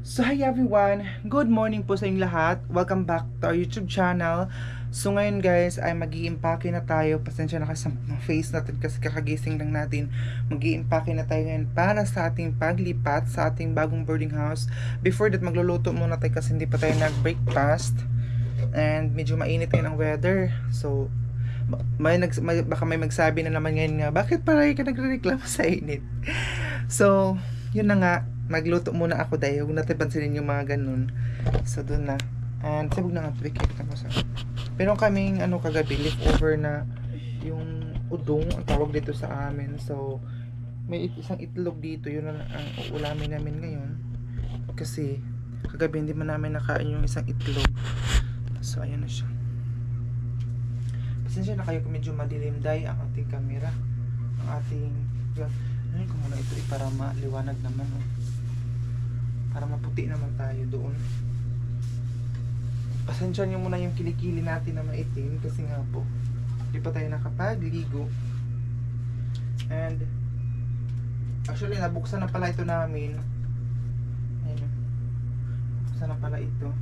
So hi everyone, good morning po sa inyong lahat. Welcome back to our YouTube channel. So ngayon guys ay mag-iimpake na tayo. Pasensya na kasi sa face natin kasi kakagising lang natin. Mag-iimpake na tayo ngayon para sa ating paglipat sa ating bagong boarding house. Before that magluluto muna tayo kasi hindi pa tayo nag-breakfast. And medyo mainit ngayon ang weather. So baka may magsabi na naman ngayon nga, bakit parang ka nagre-reklamo sa init? So yun na nga, magluto muna ako dahil huwag natin pansinin yung mga ganun. So doon na. And sabog na nga ito, ikipit ako sa pero kaming kagabi leftover na yung udong ang tawag dito sa amin. So may isang itlog dito, yun ang uulamin namin ngayon kasi kagabi hindi man namin nakain yung isang itlog. So ayan na siya. Pasensya na kayo kung medyo madilim dahil ang ating camera, ang ating ano ko muna ito para maliwanag naman, para maputi naman tayo doon. Pasensya nyo muna yung kilikili natin na maitim kasi nga po hindi pa tayo nakapagligo. And actually nabuksan na pala ito namin. Ayun, buksan na pala ito.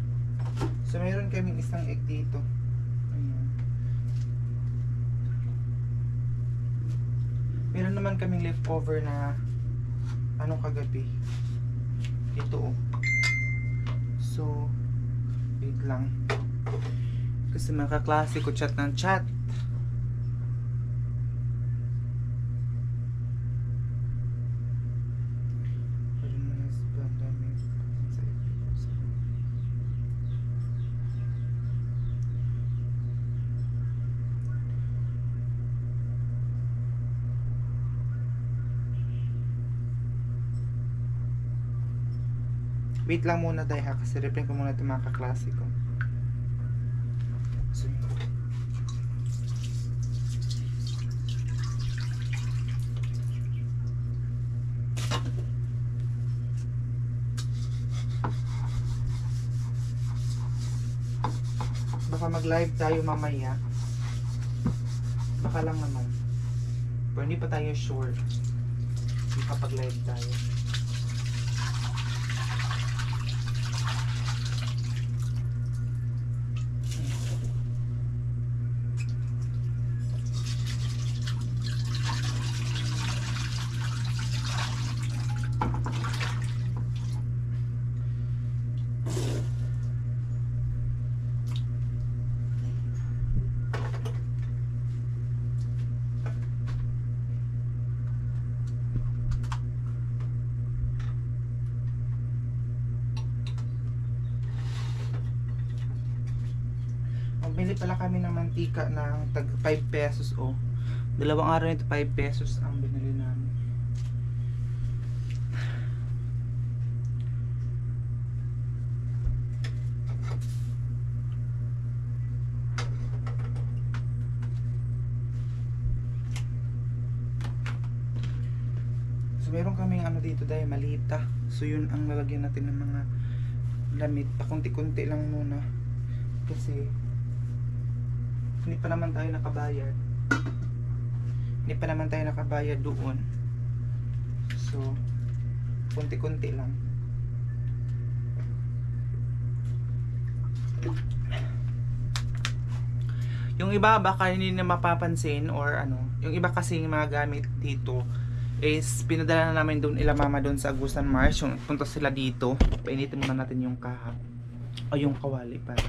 So mayroon kaming isang egg dito. Ayun. Meron naman kaming leftover na kagabi. Ito So wait lang kasi makaklase ko chat ng chat. Wait lang muna dahil kasi reply ko muna ito mga kaklase ko. So, baka mag live tayo mamaya, baka lang naman, pero hindi pa tayo sure kapag live tayo. Bili pala kami ng mantika ng tag 5 pesos dalawang araw nito 5 pesos ang binili namin. So meron kaming dito dahil malita. So yun ang lalagyan natin ng mga lamit. Pakunti-kunti lang muna kasi hindi pa naman tayo nakabayad doon. So kunti-kunti lang. Yung iba baka hindi na mapapansin or yung iba kasing mga gamit dito is pinadala na namin doon ila mama doon sa Agusan Mars. Yung punta sila dito, painitin muna natin yung kaha o yung kawali para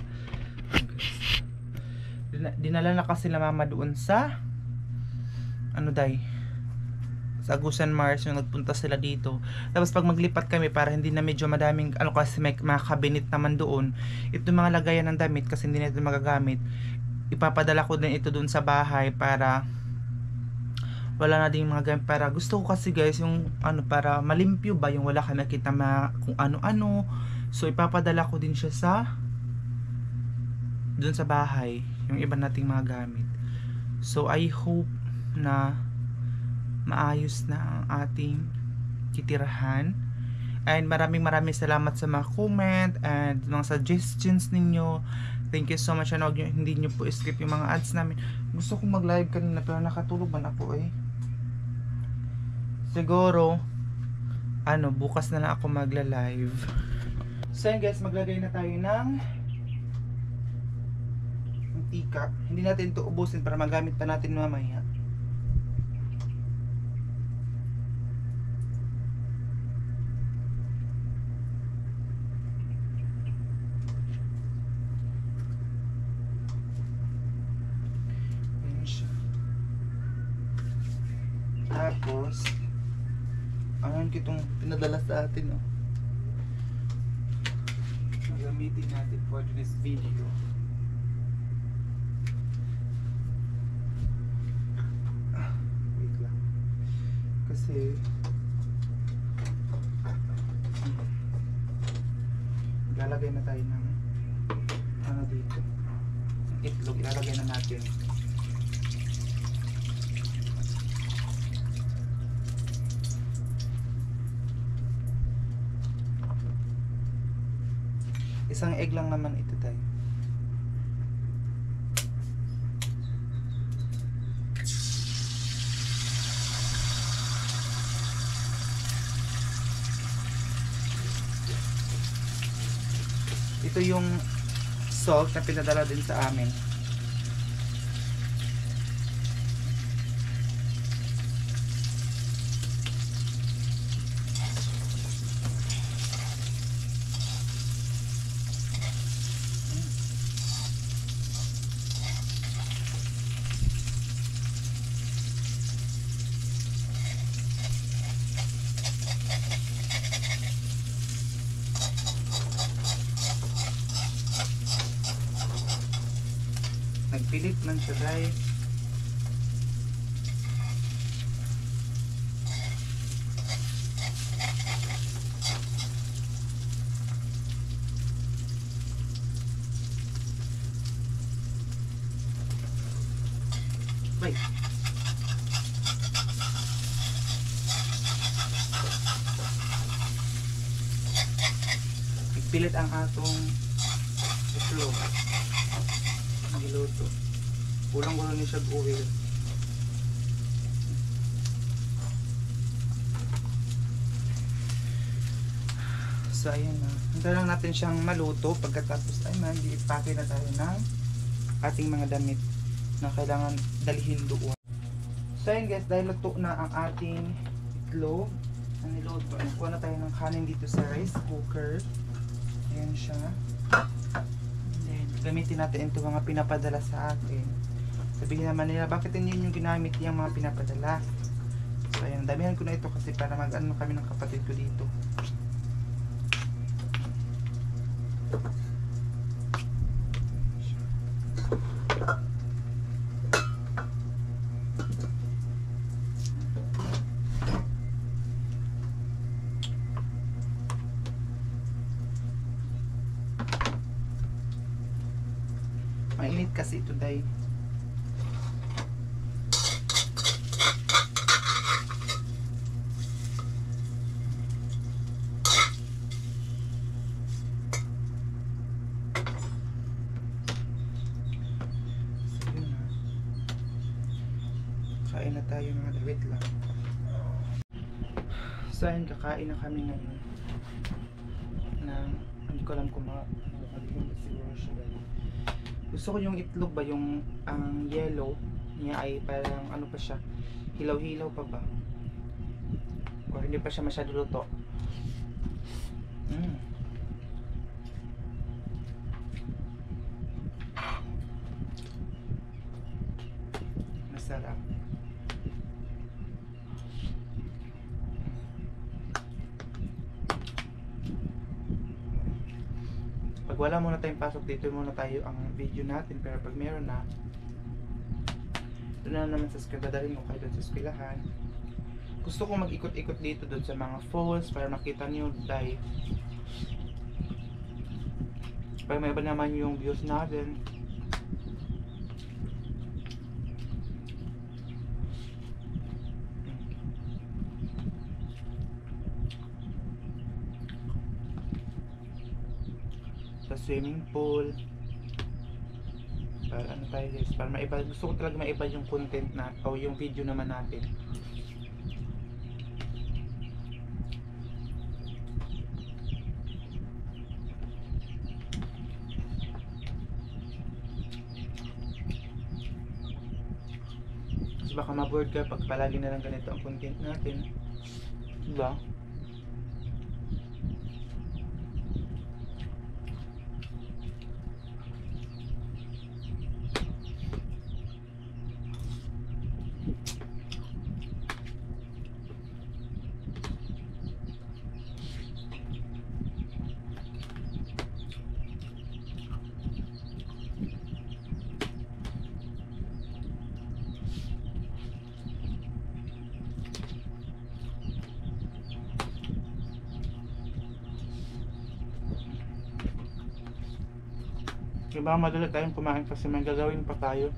dinala na kasi sila mama doon sa sa Agusan Mars. Yung nagpunta sila dito, tapos pag maglipat kami para hindi na medyo madaming kasi may mga cabinet naman doon, ito mga lagayan ng damit kasi hindi na ito magagamit, ipapadala ko din ito doon sa bahay para wala na din mga gamit. Para gusto ko kasi guys yung para malimpyo ba yung wala ka nakita kung ano-ano. So ipapadala ko din siya doon sa bahay yung iba nating mga gamit. So I hope na maayos na ang ating kitirahan. And maraming salamat sa mga comment and mga suggestions ninyo. Thank you so much. Hindi nyo po skip yung mga ads namin. Gusto kong mag live kanina pero nakatulog man ako siguro bukas na lang ako magla-live. So yun guys, maglagay na tayo ng mantika. Hindi natin ito ubusin para magamit pa natin mamaya. Ayan siya. Tapos ayan ko itong pinadala sa atin, oh. Gamitin natin for this video. Wait lang. Kasi ilalagay na tayo ng ano dito. Itlog, ilalagay na natin. Isang egg lang naman ito tayo. Ito yung salt na pinadala din sa amin. Nagpilit man siya guys. Bye. Nagpilit ang atong itlog. Niluto. Kulang-kulang ni siya oil. So ayan na. Hintayin lang natin siyang maluto. Pagkatapos ay mag-i-pack na tayo ng ating mga damit na kailangan dalhin doon. So ayan guys, dahil luto na ang ating itlog, ang niluto, nakuha na tayo ng kanin dito sa rice cooker. Ayan siya. Gamitin natin ito mga pinapadala sa atin. Sabihin naman nila, bakit hindi yung ginamit yung mga pinapadala? So ayan, damihan ko na ito kasi para mag-ano kami ng kapatid ko dito. Mainit kasi ito dahil kain na tayo mga dawit lang. So ayun, kakain na kami ngayon ng hindi ko alam kung siguro siya dahil gusto ko yung itlog ba, yung ang yellow niya ay parang ano pa siya, hilaw-hilaw pa ba or hindi pa siya masyado luto. Masarap. Pag wala muna tayong pasok dito muna tayo ang video natin, pero pag meron na doon na naman sa school, dadalhin ko kayo doon sa eskwelahan. Gusto ko mag-ikot-ikot dito doon sa mga falls para makita niyo dahil para may iba naman yung views natin. Sa swimming pool para ano tayo guys, para maiba, gusto ko talaga maiba yung content na o yung video naman natin. Kasi baka ma-bored ka pag palagi na lang ganito ang content natin. Diba? Diba madali tayong kumain kasi may gagawin pa tayo.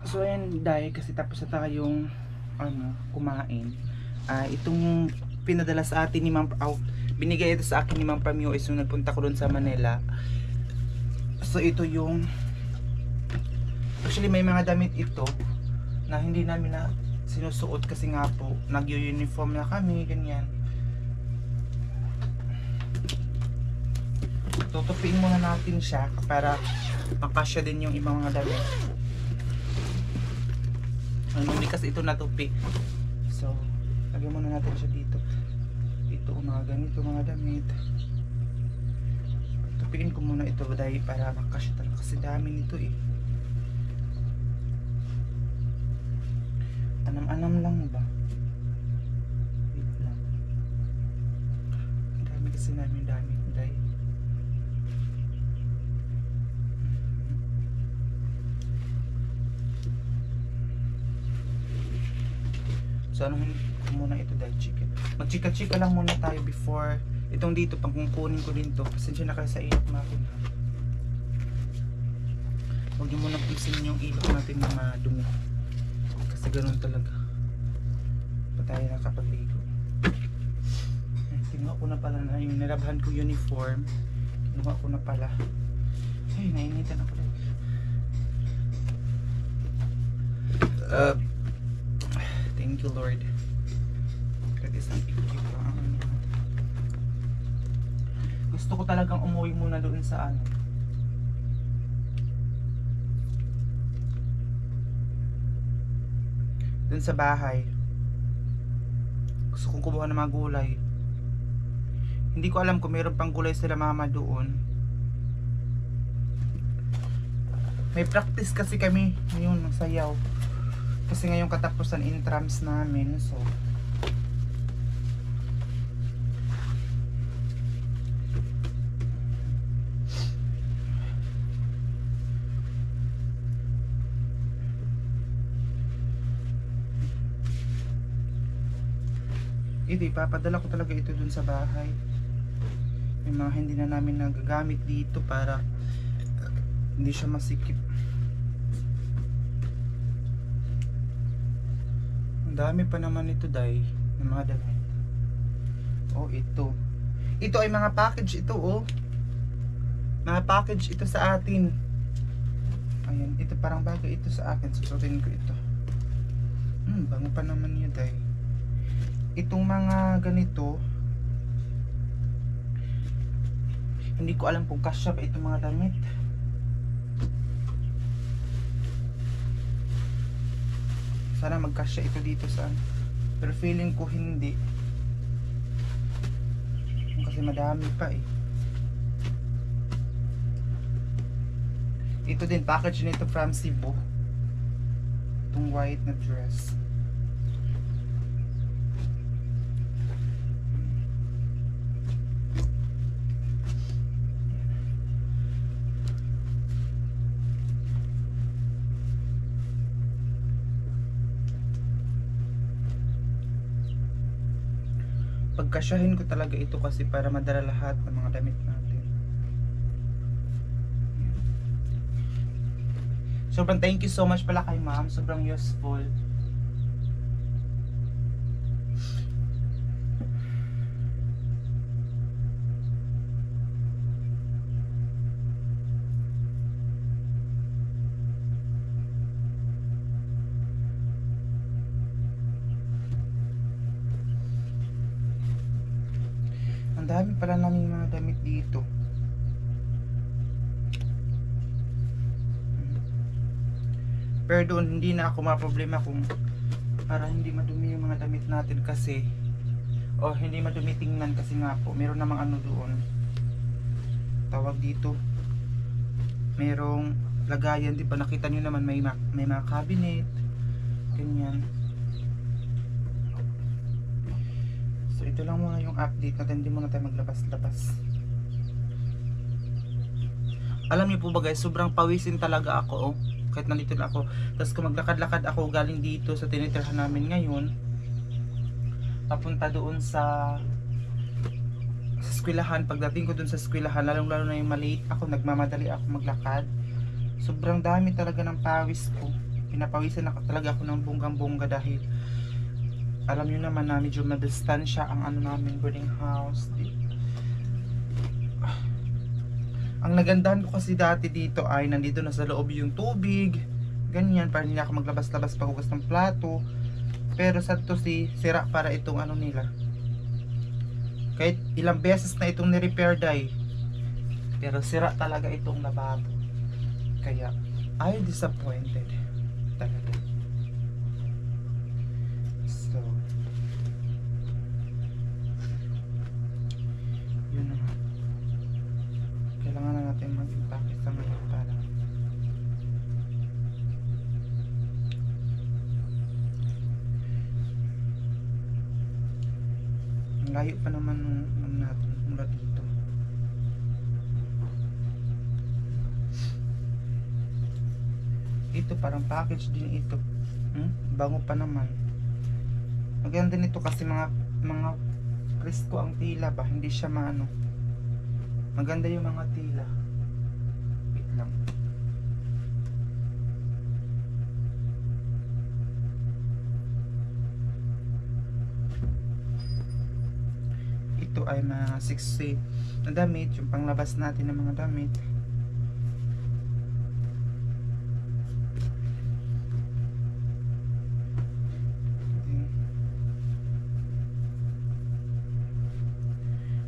So ayan dahil kasi tapos na tayong kumain. Itong pinadala sa atin ni Ma'am binigay ito sa akin ni Ma'am Pamio is nung nagpunta ko doon sa Manila. So ito yung actually may mga damit ito na hindi namin na sinusuot kasi nga po nag-uniform na kami, ganyan. Tutupiin muna natin siya para makasya din yung ibang mga damit. Hindi kasi ito natupi. So, lagyan muna natin siya dito. Ito, mga ganito, mga damit. Tupiin ko muna ito dahil para makasya talaga kasi dami nito eh. Anam-anam lang ba? Wait lang. Dami kasi namin damit dahil. So ano ko muna ito dahil chicken. Magchika-chika lang muna tayo before itong dito pang kukunin ko din to. Pasensya na kayo sa ilok natin ha. Huwag niyo muna pisin yung ilok natin na madumi. Kasi ganun talaga. Pa tayo nakapagligo. Kinuha ko na pala na yung nilabhan ko uniform. Kinuha ko na pala. Ay, nainitan ako dahil. Thank you Lord. Kasi isang ikip pa ang gusto ko talagang umuwi muna doon sa doon sa bahay. Gusto kong kumuha ng mga gulay. Hindi ko alam kung mayroon pang gulay sila mama doon. May practice kasi kami ngayon ng sayaw. Kasi ngayong katapusan intrams namin, so ito ipapadala ko talaga ito dun sa bahay. May mga hindi na namin nagagamit dito para hindi siya masikip. Dami pa naman ito dahil ng mga damit. Oh, ito. Ito ay mga package ito, oh. Mga package ito sa atin. Ayan, ito parang bagay ito sa akin. Susutin ko ito. Bango pa naman yun dahil. Itong mga ganito, hindi ko alam kung kasya ba itong mga damit. Sana magkasya ito dito sa pero feeling ko hindi kasi madami pa eh. Ito din package nito from Cebu, itong white na dress. Pagkasyahin ko talaga ito kasi para madala lahat ng mga damit natin. Sobrang thank you so much pala kay ma'am. Sobrang useful. Ang dami pala namin mga damit dito. Pero doon hindi na ako maproblema kung para hindi madumi yung mga damit natin kasi hindi madumi tingnan kasi nga po meron namang ano doon tawag dito, merong lagayan, di ba nakita nyo naman may mga cabinet ganyan. So ito lang mga yung update natin, hindi muna tayo maglabas-labas. Alam niyo po ba guys, sobrang pawisin talaga ako kahit nandito na ako. Tapos kung maglakad-lakad ako galing dito sa tinitirhan namin ngayon papunta doon sa eskwelahan, pagdating ko doon sa eskwelahan, lalong lalo na yung maliit ako, nagmamadali ako maglakad, sobrang dami talaga ng pawis ko, pinapawisan na talaga ako ng bonggang-bongga dahil alam nyo naman na medyo madistansya ang ano namin boarding house. Ang nagandahan ko kasi dati dito ay nandito na sa loob yung tubig ganyan, para hindi ako maglabas-labas paghugas ng plato. Pero sa to sira para itong ano nila, kahit ilang beses na itong ni-repair day, pero sira talaga itong lababo. Kaya ay disappointed talaga. So yun na nga, kailangan na natin mag-impake sa ngayon para layo pa naman natin mula dito. Ito parang package din ito. Bango pa naman. Maganda nito kasi mga presko ang tila ba, hindi siya maano. Maganda yung mga tila. Wait lang. Ito ay mga 60 na damit, yung panglabas natin ng mga damit.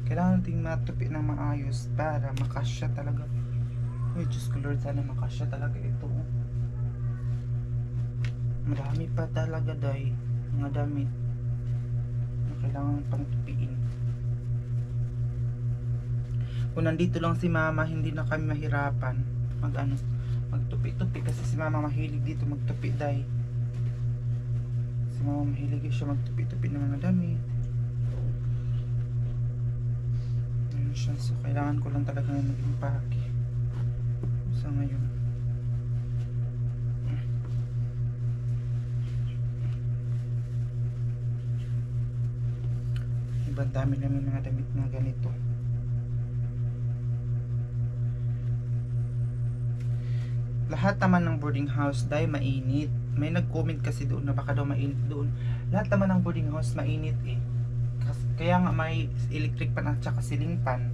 Kailangan nating matupi ng maayos para makasya talaga. Uy, Diyos ko Lord, sana makasya talaga ito. Marami pa talaga day mga damit na kailangan pang tupiin. Kung nandito lang si mama, hindi na kami mahirapan magtupi-tupi kasi si mama mahilig dito magtupi day. Si mama mahilig siya magtupi-tupi ng mga damit. Ayun siya, so kailangan ko lang talaga na mag-impake sa ngayon. Ibang dami namin mga damit na ganito. Lahat naman ng boarding house dahil mainit. May nag-comment kasi doon na baka daw mainit doon. Lahat naman ng boarding house mainit eh. Kaya nga may electric pan at saka ceiling fan.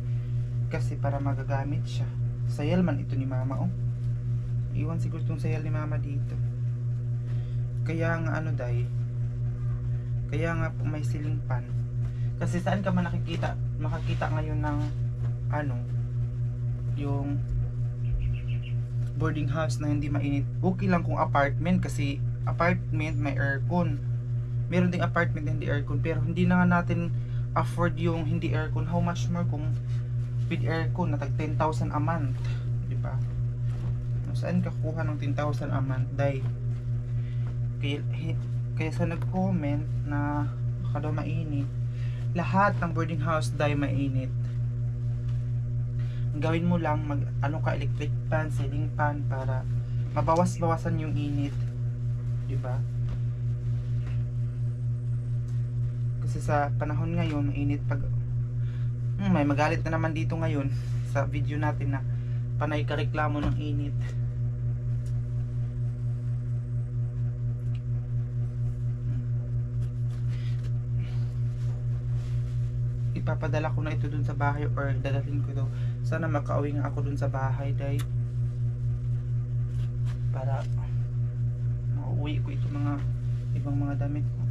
Kasi para magagamit siya. Sayal man ito ni mama oh. Iwan siguro itong sayal ni mama dito. Kaya nga ano dahil. Kaya nga po may ceiling fan. Kasi saan ka man makakita ngayon ng ano, yung boarding house na hindi mainit. Okay lang kung apartment kasi apartment may aircon. Meron ding apartment na hindi aircon, pero hindi na nga natin afford yung hindi aircon. How much more kung with aircon na tag 10,000 a month, di ba? Saan ka kuha ng 10,000 a month day? Kaya sa nag-comment na baka daw mainit, lahat ng boarding house day mainit. Gawin mo lang electric fan, ceiling fan para mabawas-bawasan yung init, di ba? Kasi sa panahon ngayon mainit pag may magalit na naman dito ngayon sa video natin na panay ka reklamo ng init. Ipapadala ko na ito dun sa bahay or dadalhin ko ito. Sana makauwi nga ako dun sa bahay day para mauwi ko ito mga ibang mga damit ko.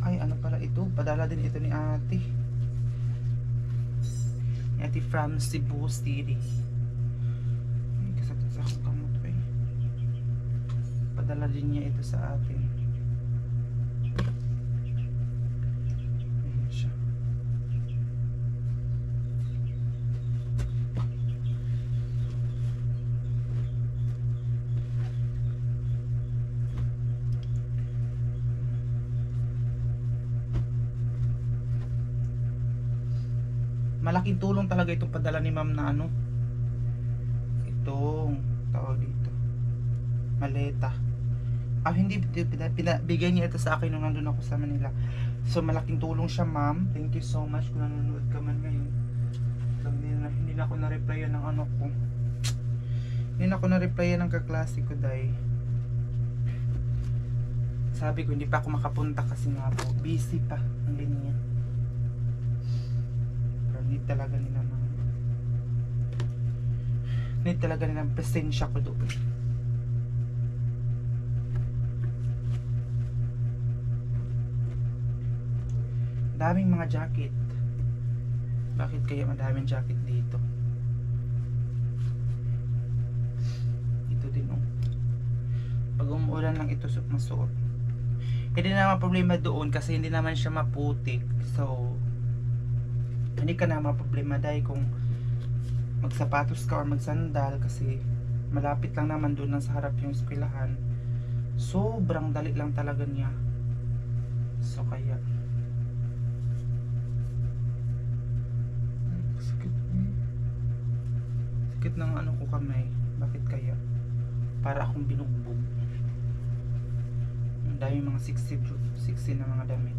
Ay ano pala ito, padala din ito ni ate. Ni Ate from Cebu City. Ay, kasakit sa akong kamot eh. Padala din niya ito sa atin. Ayan siya. Malaking tulong talaga itong padala ni ma'am na ano, itong tawag dito, maleta. Hindi, bigay niya ito sa akin nung nandun ako sa Manila. So malaking tulong siya ma'am. Thank you so much kung nanonood ka man ngayon. Hindi na ako na-replyan ng ano ko. Hindi na ako na-replyan ng kaklase ko dahil sabi ko hindi pa ako makapunta kasi nga po busy pa ang linya. Need talaga nilang presensya ko doon. Daming mga jacket. Bakit kaya madaming jacket dito? Ito din oh. Pag umuulan lang ito masuot. Hindi naman problema doon kasi hindi naman siya maputik. So hindi ka na maproblema dahil kung magsapatos ka or magsandal kasi malapit lang naman doon sa harap yung eskwelahan. Sobrang dali lang talaga niya. So kaya sakit ng ano ko kamay. Bakit kaya? Para akong binugbog. Ang dami mga 60 na mga damit.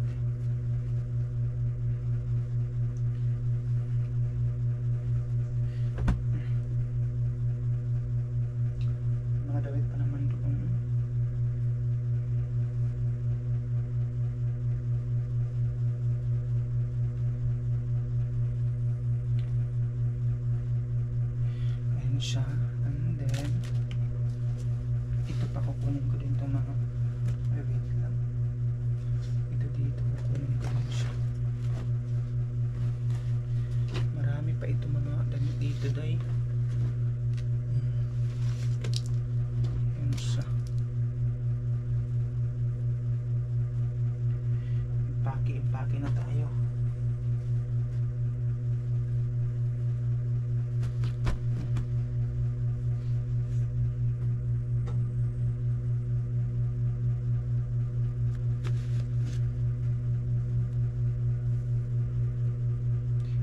Damit pa naman doon. Ayan siya. And then ito pa kukunin ko din itong mga wait lang. Ito dito kukunin ko din siya. Marami pa ito mga damit dito dahil impake na tayo.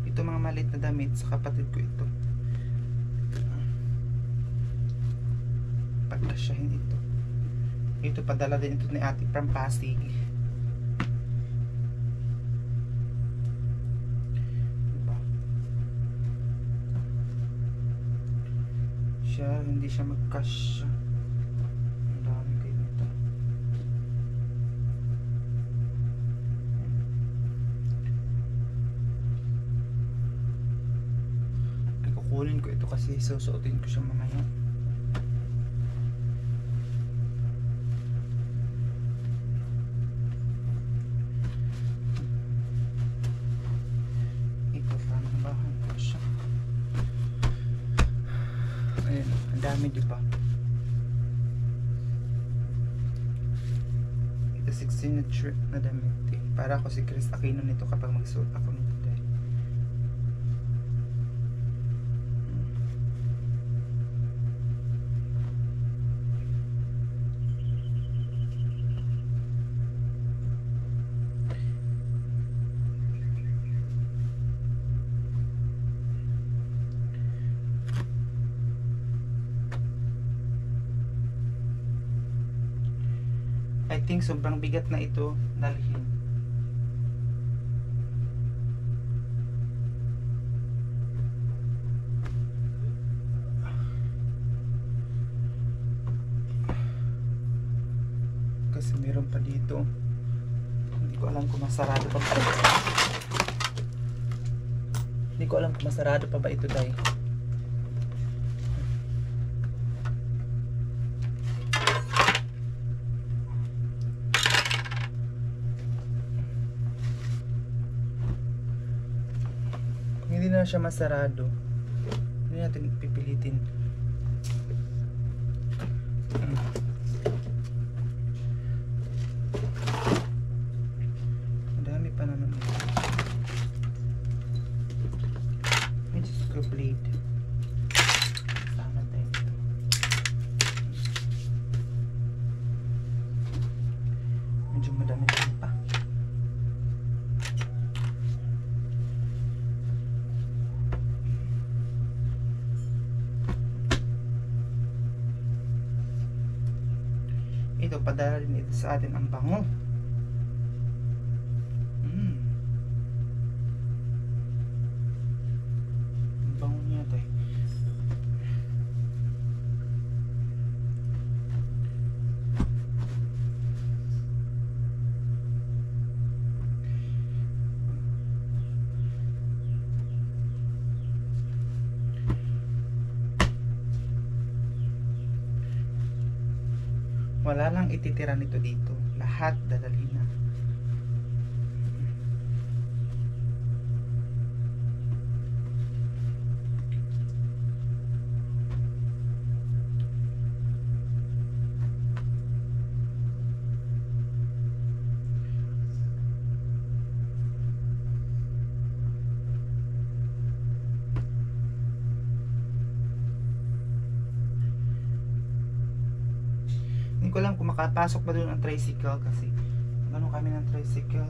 Ito mga maliit na damit sa kapatid ko ito. Pagkasyahin ito. Ito padala din ito ni ate from Pasig. Hindi siya mag-cash. Ang dami kayo nito. Ay, kukunin ko ito kasi susuotin ko siya mamaya. Ito pa ng bahan ko siya. Ayan, ang dami diba? Ito 16 na damit eh. Para ako si Chris Aquino nito kapag magsuot ako nito dahil I think sobrang bigat na ito dalhin. Kasi meron pa dito. Hindi ko alam kung masarado pa ba. Hindi ko alam kung masarado pa ba ito dahil. hindi na siya masarado. Hindi natin pipilitin. Madami pa naman ito. May disco blade. Sama tayo ito. Medyo madami pa. Ito, padala rin ito sa atin ang bango. Ang bango niya ito eh. Wala lang ititira nito dito. Lahat dadalhin na. Hindi ko lang kung makapasok ba doon ang tricycle kasi ano kami ng tricycle.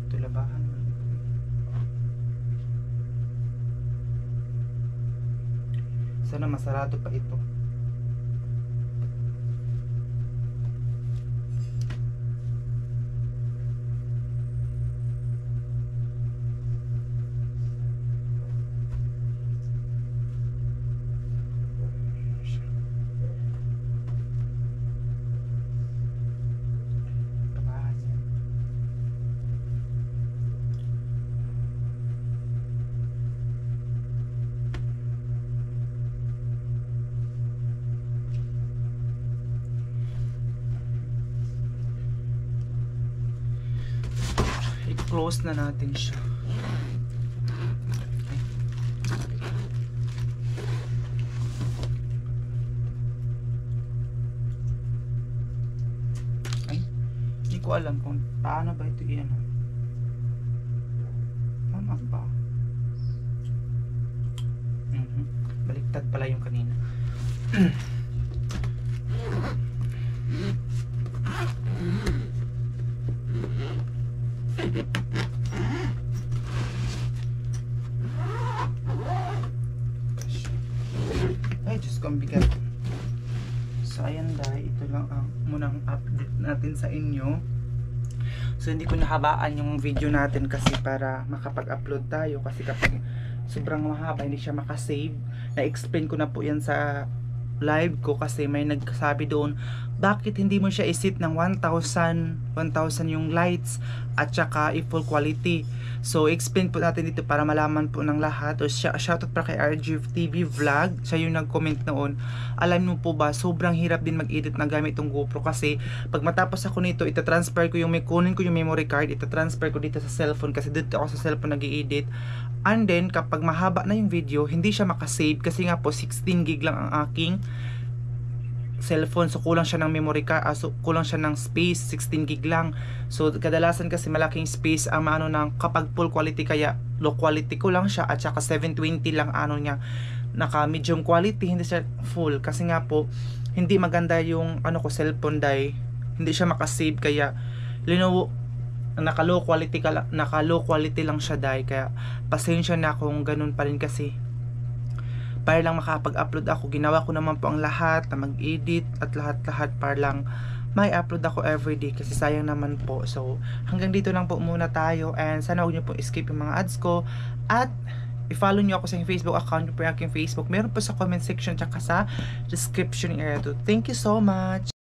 Ito labahan. Sana masarado pa ito. I-close na natin siya. Ay, hindi ko alam kung paano ba ito iyan. Tama ba? Baliktad pala yung kanina. Ay, Diyos ko, ang bigat. So, ayan dahil, ito lang ang munang update natin sa inyo. So, hindi ko nahabaan yung video natin kasi para makapag-upload tayo. Kasi kapag sobrang mahaba, hindi siya makasave. Na-explain ko na po yan sa live ko kasi may nagsabi doon, bakit hindi mo siya isit ng 1,000 yung lights at saka i-full quality. So explain po natin dito para malaman po ng lahat. O shoutout pa kay RG TV Vlog, siya yung nag-comment noon. Alam mo po ba, sobrang hirap din mag-edit na gamit itong GoPro kasi pag matapos ako nito, itatransfer ko yung, kunin ko yung memory card, itatransfer ko dito sa cellphone kasi dito ako sa cellphone nag-i-edit. And then kapag mahaba na yung video, hindi siya makasave kasi nga po 16 gig lang ang aking cellphone, so kulang siya ng memory card, so kulang siya ng space, 16 gig lang. So kadalasan kasi malaking space ang ano ng kapag full quality, kaya low quality ko lang siya at saka 720 lang ano niya, naka medium quality, hindi siya full kasi nga po hindi maganda yung ano ko cellphone dahil hindi siya makasave, kaya Lenovo naka low quality lang siya dahil, kaya pasensya na kung ganun pa rin kasi para lang makapag-upload ako. Ginawa ko naman po ang lahat na mag-edit at lahat-lahat para lang may upload ako everyday kasi sayang naman po. So hanggang dito lang po muna tayo and sana huwag nyo po escape yung mga ads ko at i-follow nyo ako sa Facebook account po yung aking Facebook. Meron po sa comment section tsaka sa description area to. Thank you so much!